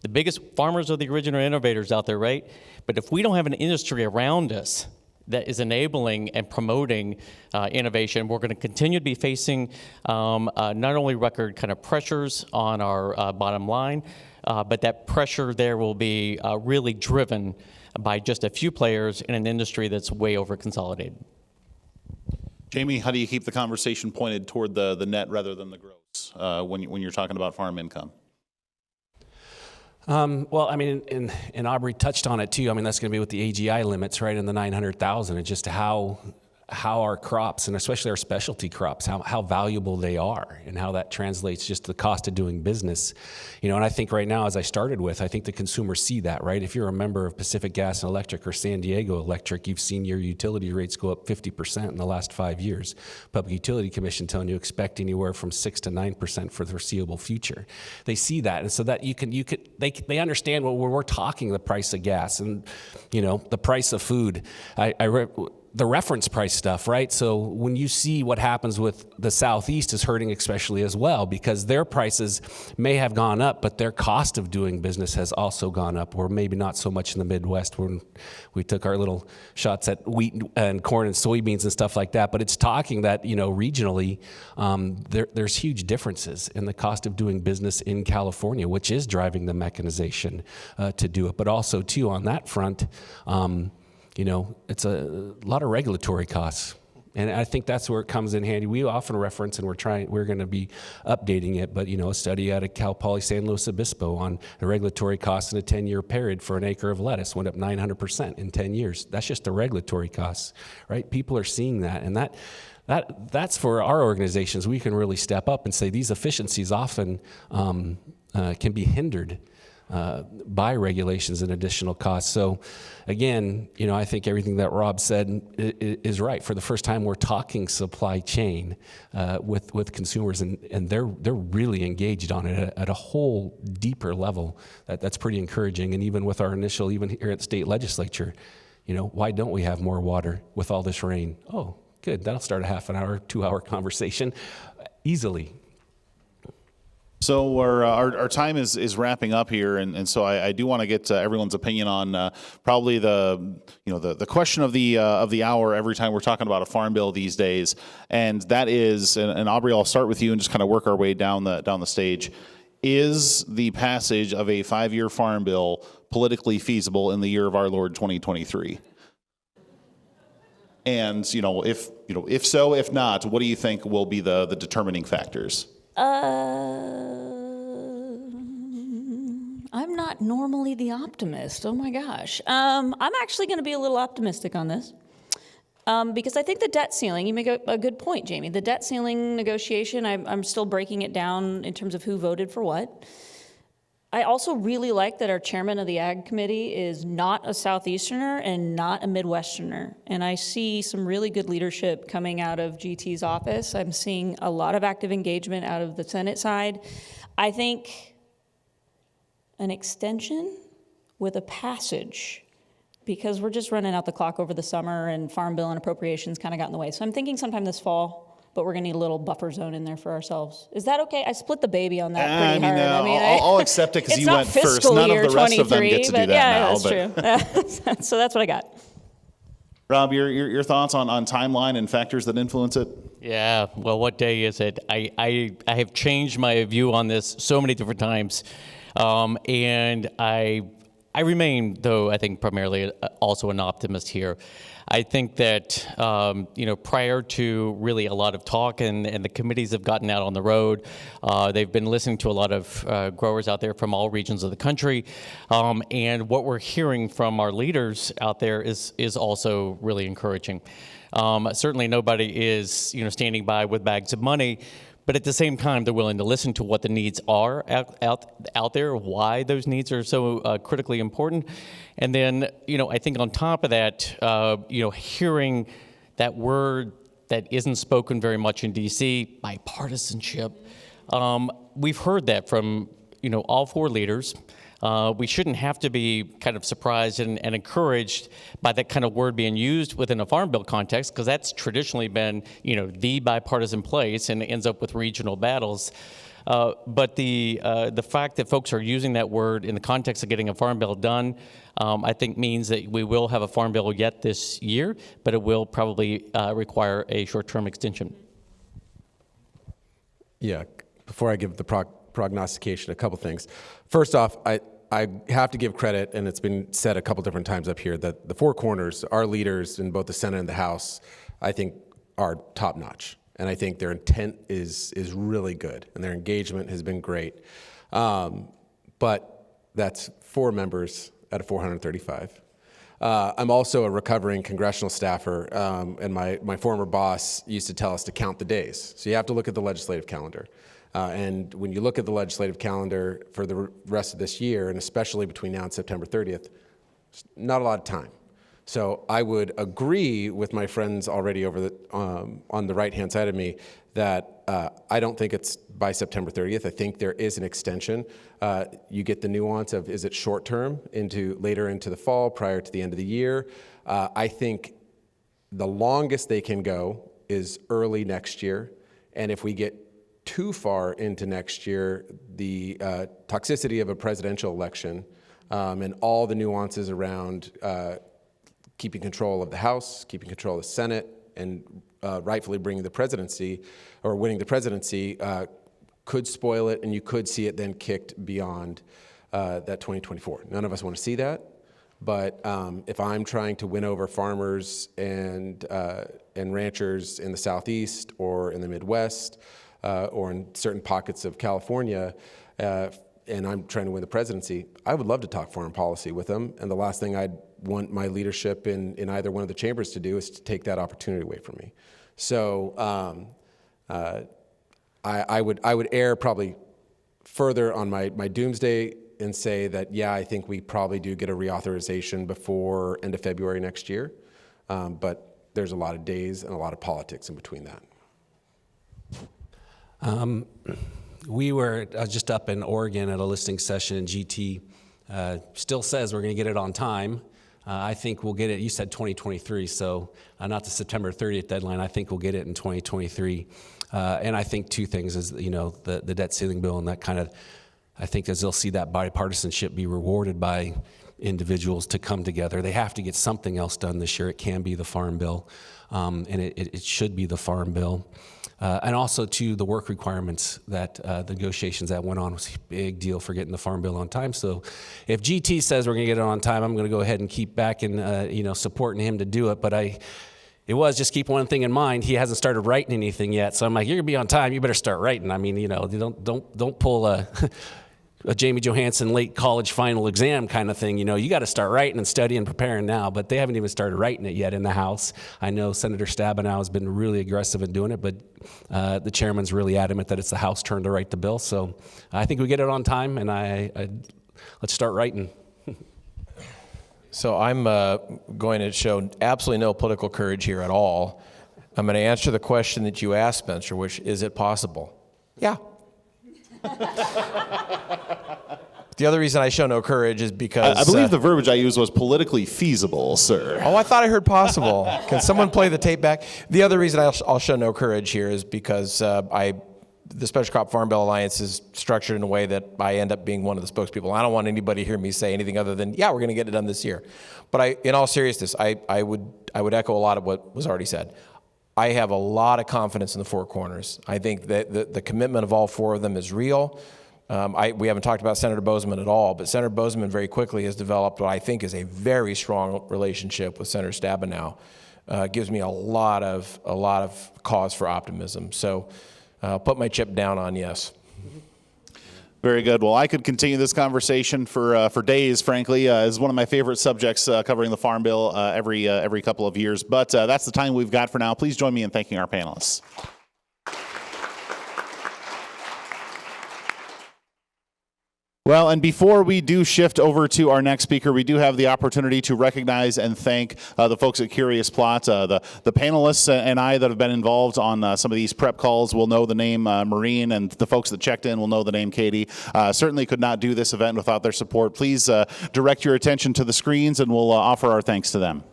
the biggest farmers are the original innovators out there, right? But if we don't have an industry around us that is enabling and promoting innovation, we're going to continue to be facing not only record kind of pressures on our bottom line, but that pressure there will be really driven by just a few players in an industry that's way over consolidated. Jamie, how do you keep the conversation pointed toward the net rather than the gross when you're talking about farm income? Well, I mean, and Aubrey touched on it too. I mean, that's going to be with the AGI limits, right, in the 900,000, and just how our crops, and especially our specialty crops, how valuable they are, and how that translates just to the cost of doing business. You know, and I think right now, as I started with, I think the consumers see that, right? If you're a member of Pacific Gas and Electric or San Diego Electric, you've seen your utility rates go up 50% in the last 5 years. Public Utility Commission telling you expect anywhere from 6 to 9% for the foreseeable future. They see that, and so that they understand when we're talking the price of gas and, you know, the price of food. The reference price stuff, right? So when you see what happens with the Southeast is hurting especially as well, because their prices may have gone up, but their cost of doing business has also gone up, or maybe not so much in the Midwest when we took our little shots at wheat and corn and soybeans and stuff like that. But it's talking that, you know, regionally, there's huge differences in the cost of doing business in California, which is driving the mechanization to do it. But also, too, on that front, you know, it's a lot of regulatory costs. And I think that's where it comes in handy. We often reference, and we're going to be updating it, but, you know, a study out of Cal Poly San Luis Obispo on the regulatory costs in a 10-year period for an acre of lettuce went up 900% in 10 years. That's just the regulatory costs, right? People are seeing that, and that's for our organizations. We can really step up and say these efficiencies often can be hindered by regulations and additional costs. So again, you know, I think everything that Rob said is right. For the first time, we're talking supply chain with consumers, and they're really engaged on it at a whole deeper level. That's pretty encouraging. And even with our initial, even here at the state legislature, you know, why don't we have more water with all this rain? Oh, good. That'll start a half an hour, 2-hour conversation easily. So our time is wrapping up here, and so I do want to get everyone's opinion on probably the question of the hour every time we're talking about a farm bill these days, and that is, and Aubrey, I'll start with you and just kind of work our way down the stage. Is the passage of a 5-year farm bill politically feasible in the year of our Lord 2023? And if so, if not, what do you think will be the determining factors? I'm not normally the optimist. Oh my gosh. I'm actually going to be a little optimistic on this because I think the debt ceiling, you make a good point, Jamie. The debt ceiling negotiation, I'm still breaking it down in terms of who voted for what. I also really like that our chairman of the Ag Committee is not a Southeasterner and not a Midwesterner. And I see some really good leadership coming out of GT's office. I'm seeing a lot of active engagement out of the Senate side. I think an extension with a passage, because we're just running out the clock over the summer and Farm Bill and appropriations kind of got in the way. So I'm thinking sometime this fall, but we're going to need a little buffer zone in there for ourselves. Is that okay? I split the baby on that pretty hard. I'll accept it because you went first. None of the rest of them get to do that now. That's true. So that's what I got. Rob, your thoughts on timeline and factors that influence it? Yeah, well, what day is it? I have changed my view on this so many different times. And I remain, though, I think primarily also an optimist here. I think that, prior to really a lot of talk and the committees have gotten out on the road, they've been listening to a lot of growers out there from all regions of the country. And what we're hearing from our leaders out there is also really encouraging. Certainly nobody is, standing by with bags of money. But at the same time, they're willing to listen to what the needs are out there, why those needs are so critically important. And then, I think on top of that, hearing that word that isn't spoken very much in D.C., bipartisanship, we've heard that from all four leaders. We shouldn't have to be kind of surprised and encouraged by that kind of word being used within a Farm Bill context, because that's traditionally been, the bipartisan place, and it ends up with regional battles. But the fact that folks are using that word in the context of getting a Farm Bill done, I think means that we will have a Farm Bill yet this year, but it will probably require a short-term extension. Yeah, before I give the prognostication, a couple things. First off, I have to give credit, and it's been said a couple different times up here, that the Four Corners, our leaders in both the Senate and the House, I think are top-notch. And I think their intent is really good, and their engagement has been great. But that's 4 members out of 435. I'm also a recovering congressional staffer, and my former boss used to tell us to count the days. So you have to look at the legislative calendar. And when you look at the legislative calendar for the rest of this year, and especially between now and September 30th, not a lot of time. So I would agree with my friends already over on the right-hand side of me that I don't think it's by September 30th. I think there is an extension. You get the nuance of, is it short-term later into the fall, prior to the end of the year? I think the longest they can go is early next year. And if we get too far into next year, the toxicity of a presidential election and all the nuances around keeping control of the House, keeping control of the Senate, and rightfully bringing the presidency or winning the presidency could spoil it, and you could see it then kicked beyond that 2024. None of us want to see that, but if I'm trying to win over farmers and ranchers in the Southeast or in the Midwest, or in certain pockets of California, and I'm trying to win the presidency, I would love to talk foreign policy with them. And the last thing I'd want my leadership in either one of the chambers to do is to take that opportunity away from me. So I would err probably further on my doomsday and say that, yeah, I think we probably do get a reauthorization before end of February next year. But there's a lot of days and a lot of politics in between that. We were just up in Oregon at a listing session, and GT still says we're going to get it on time. I think we'll get it, you said 2023, so not the September 30th deadline. I think we'll get it in 2023. And I think two things is, the debt ceiling bill and that kind of, I think as they'll see that bipartisanship be rewarded by individuals to come together. They have to get something else done this year. It can be the Farm Bill, and it should be the Farm Bill. And also, to the work requirements that the negotiations that went on was a big deal for getting the Farm Bill on time. So if GT says we're going to get it on time, I'm going to go ahead and keep backing, supporting him to do it. But just keep one thing in mind. He hasn't started writing anything yet. So I'm like, you're going to be on time. You better start writing. I mean, don't pull a Jamie Johansson late college final exam kind of thing. You got to start writing and studying and preparing now, but they haven't even started writing it yet in the House. I know Senator Stabenow has been really aggressive in doing it, but the chairman's really adamant that it's the House turn to write the bill. So I think we get it on time, and let's start writing. So I'm going to show absolutely no political courage here at all. I'm going to answer the question that you asked, Spencer, which is it possible? Yeah. The other reason I show no courage is because I believe the verbiage I used was politically feasible, sir. Oh, I thought I heard possible. Can someone play the tape back? The other reason I'll show no courage here is because the Special Crop Farm Bill Alliance is structured in a way that I end up being one of the spokespeople. I don't want anybody to hear me say anything other than, yeah, we're going to get it done this year. But in all seriousness, I would echo a lot of what was already said. I have a lot of confidence in the Four Corners. I think that the commitment of all four of them is real. We haven't talked about Senator Bozeman at all, but Senator Bozeman very quickly has developed what I think is a very strong relationship with Senator Stabenow. Gives me a lot of cause for optimism. So I'll put my chip down on yes. Very good. Well, I could continue this conversation for days, frankly. It's one of my favorite subjects covering the Farm Bill every couple of years. But that's the time we've got for now. Please join me in thanking our panelists. Well, and before we do shift over to our next speaker, we do have the opportunity to recognize and thank the folks at Curious Plot. The panelists and I that have been involved on some of these prep calls will know the name Maureen, and the folks that checked in will know the name Katie. Certainly could not do this event without their support. Please direct your attention to the screens, and we'll offer our thanks to them.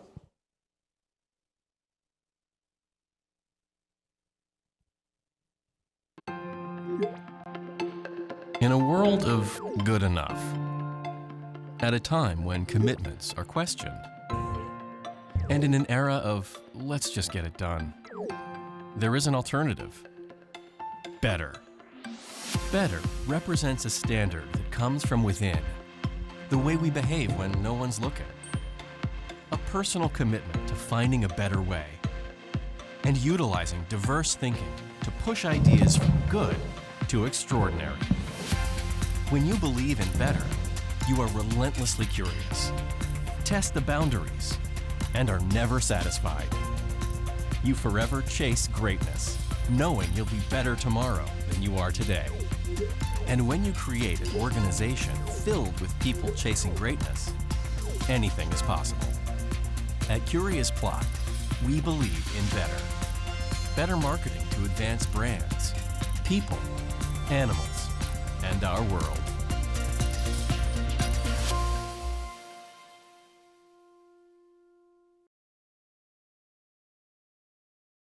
In a world of good enough, at a time when commitments are questioned, and in an era of let's just get it done, there is an alternative. Better. Better represents a standard that comes from within, the way we behave when no one's looking. A personal commitment to finding a better way, and utilizing diverse thinking to push ideas from good to extraordinary. When you believe in better, you are relentlessly curious, test the boundaries, and are never satisfied. You forever chase greatness, knowing you'll be better tomorrow than you are today. And when you create an organization filled with people chasing greatness, anything is possible. At Curious Plot, we believe in better. Better marketing to advance brands, people, animals, and our world.